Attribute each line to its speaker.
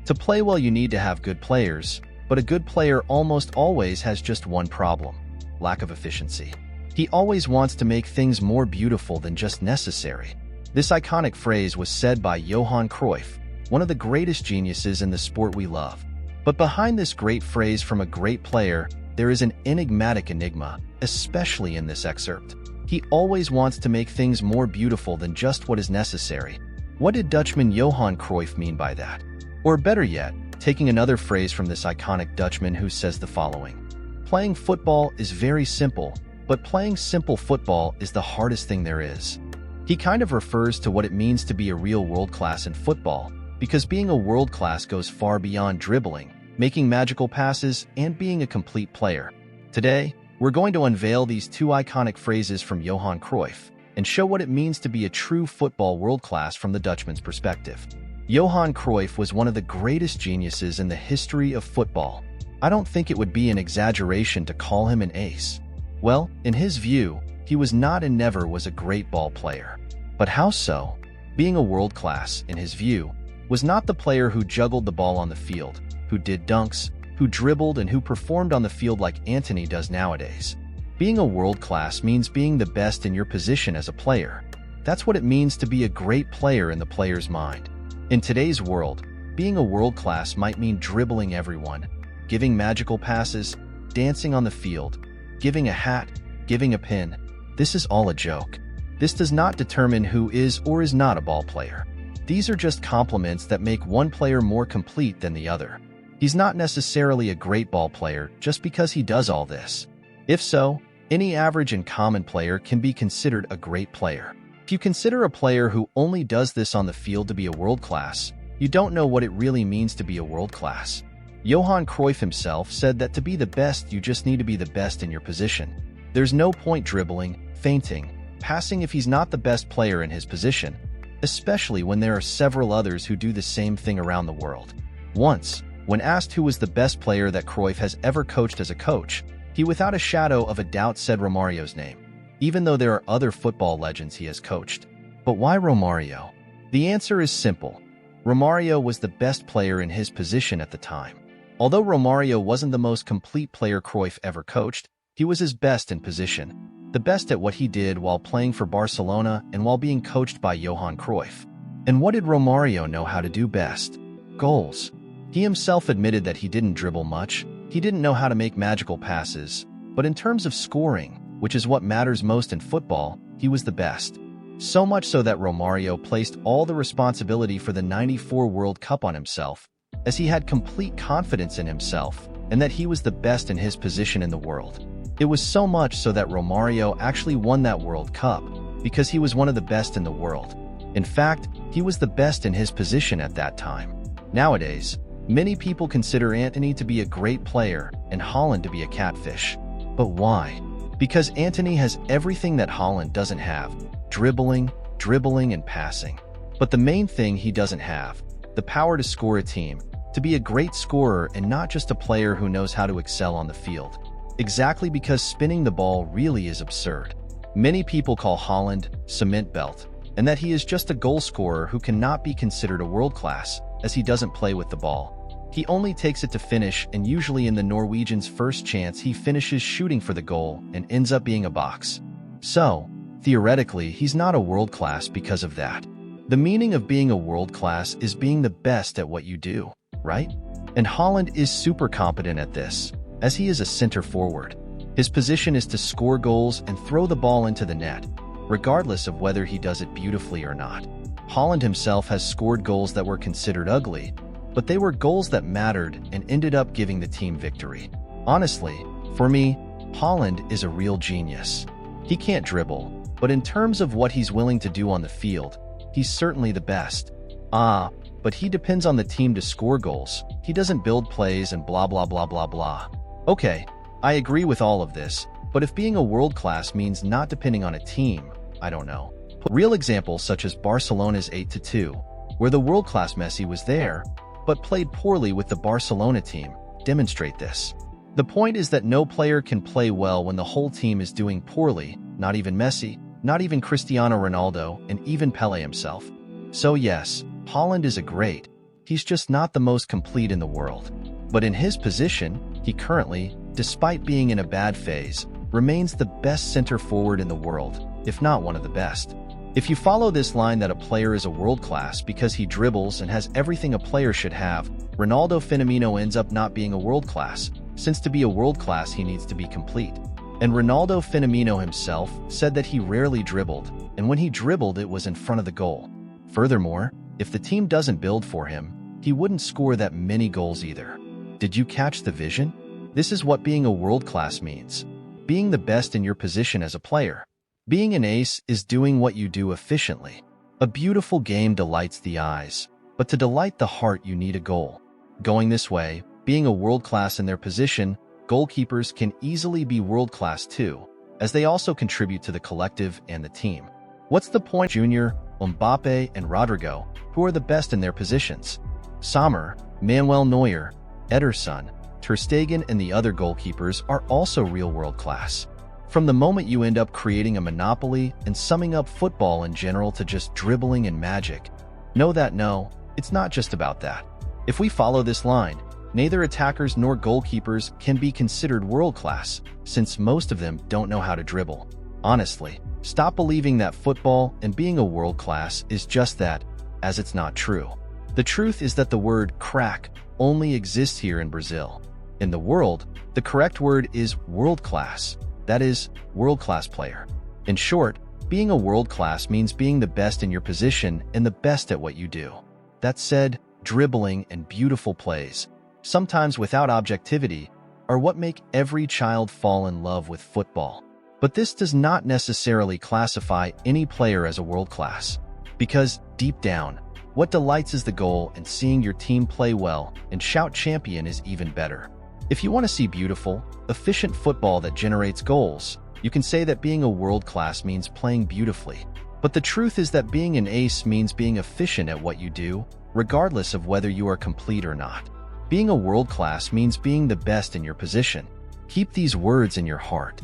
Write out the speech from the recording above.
Speaker 1: To play well, you need to have good players, but a good player almost always has just one problem: lack of efficiency. He always wants to make things more beautiful than just necessary. This iconic phrase was said by Johan Cruyff, one of the greatest geniuses in the sport we love. But behind this great phrase from a great player, there is an enigmatic enigma, especially in this excerpt. He always wants to make things more beautiful than just what is necessary. What did Dutchman Johan Cruyff mean by that? Or better yet, taking another phrase from this iconic Dutchman who says the following: "Playing football is very simple, but playing simple football is the hardest thing there is." He kind of refers to what it means to be a real world class in football, because being a world class goes far beyond dribbling, making magical passes, and being a complete player. Today, we're going to unveil these two iconic phrases from Johan Cruyff and show what it means to be a true football world class from the Dutchman's perspective. Johan Cruyff was one of the greatest geniuses in the history of football. I don't think it would be an exaggeration to call him an ace. Well, in his view, he was not and never was a great ball player. But how so? Being a world class, in his view, was not the player who juggled the ball on the field, who did dunks, who dribbled, and who performed on the field like Antony does nowadays. Being a world class means being the best in your position as a player. That's what it means to be a great player in the player's mind. In today's world, being a world class might mean dribbling everyone, giving magical passes, dancing on the field, giving a hat, giving a pin. This is all a joke. This does not determine who is or is not a ball player. These are just compliments that make one player more complete than the other. He's not necessarily a great ball player just because he does all this. If so, any average and common player can be considered a great player. If you consider a player who only does this on the field to be a world class, you don't know what it really means to be a world class. Johan Cruyff himself said that to be the best, you just need to be the best in your position. There's no point dribbling, feinting, passing if he's not the best player in his position, especially when there are several others who do the same thing around the world. Once, when asked who was the best player that Cruyff has ever coached as a coach, he without a shadow of a doubt said Romario's name, even though there are other football legends he has coached. But why Romario? The answer is simple. Romario was the best player in his position at the time. Although Romario wasn't the most complete player Cruyff ever coached, he was his best in position, the best at what he did while playing for Barcelona and while being coached by Johan Cruyff. And what did Romario know how to do best? Goals. He himself admitted that he didn't dribble much, he didn't know how to make magical passes, but in terms of scoring, which is what matters most in football, he was the best. So much so that Romario placed all the responsibility for the '94 World Cup on himself, as he had complete confidence in himself and that he was the best in his position in the world. It was so much so that Romario actually won that World Cup because he was one of the best in the world. In fact, he was the best in his position at that time. Nowadays, many people consider Antony to be a great player and Haaland to be a catfish. But why? Because Antony has everything that Haaland doesn't have: dribbling, and passing. But the main thing he doesn't have: the power to score a team, to be a great scorer and not just a player who knows how to excel on the field. Exactly because spinning the ball really is absurd. Many people call Haaland cement belt, and that he is just a goal scorer who cannot be considered a world class, as he doesn't play with the ball. He only takes it to finish, and usually in the Norwegian's first chance he finishes shooting for the goal and ends up being a box. So, theoretically, he's not a world class because of that. The meaning of being a world class is being the best at what you do, right? And Haaland is super competent at this, as he is a center forward. His position is to score goals and throw the ball into the net, regardless of whether he does it beautifully or not. Haaland himself has scored goals that were considered ugly, but they were goals that mattered and ended up giving the team victory. Honestly, for me, Haaland is a real genius. He can't dribble, but in terms of what he's willing to do on the field, he's certainly the best. But he depends on the team to score goals. He doesn't build plays and blah blah blah blah blah. Okay, I agree with all of this, but if being a world class means not depending on a team, I don't know. Real examples such as Barcelona's 8-2, where the world-class Messi was there, but played poorly with the Barcelona team, demonstrate this. The point is that no player can play well when the whole team is doing poorly, not even Messi, not even Cristiano Ronaldo, and even Pelé himself. So yes, Haaland is a great, He's just not the most complete in the world. But in his position, he currently, despite being in a bad phase, remains the best center forward in the world, if not one of the best. If you follow this line that a player is a world class because he dribbles and has everything a player should have, Ronaldo Fenomeno ends up not being a world class, since to be a world class he needs to be complete. And Ronaldo Fenomeno himself said that he rarely dribbled, and when he dribbled it was in front of the goal. Furthermore, if the team doesn't build for him, he wouldn't score that many goals either. Did you catch the vision? This is what being a world class means. Being the best in your position as a player. Being an ace is doing what you do efficiently. A beautiful game delights the eyes, but to delight the heart you need a goal. Going this way, being a world class in their position, goalkeepers can easily be world class too, as they also contribute to the collective and the team. What's the point? Junior, Mbappe, and Rodrigo, who are the best in their positions. Sommer, Manuel Neuer, Ederson, Ter Stegen, and the other goalkeepers are also real world class. From the moment you end up creating a monopoly and summing up football in general to just dribbling and magic, know that no, it's not just about that. If we follow this line, neither attackers nor goalkeepers can be considered world class, since most of them don't know how to dribble. Honestly, stop believing that football and being a world class is just that, as it's not true. The truth is that the word crack only exists here in Brazil. In the world, the correct word is world class. That is, world-class player. In short, being a world class means being the best in your position and the best at what you do. That said, dribbling and beautiful plays, sometimes without objectivity, are what make every child fall in love with football. But this does not necessarily classify any player as a world class. Because, deep down, what delights is the goal, and seeing your team play well and shout champion is even better. If you want to see beautiful, efficient football that generates goals, you can say that being a world class means playing beautifully. But the truth is that being an ace means being efficient at what you do, regardless of whether you are complete or not. Being a world class means being the best in your position. Keep these words in your heart.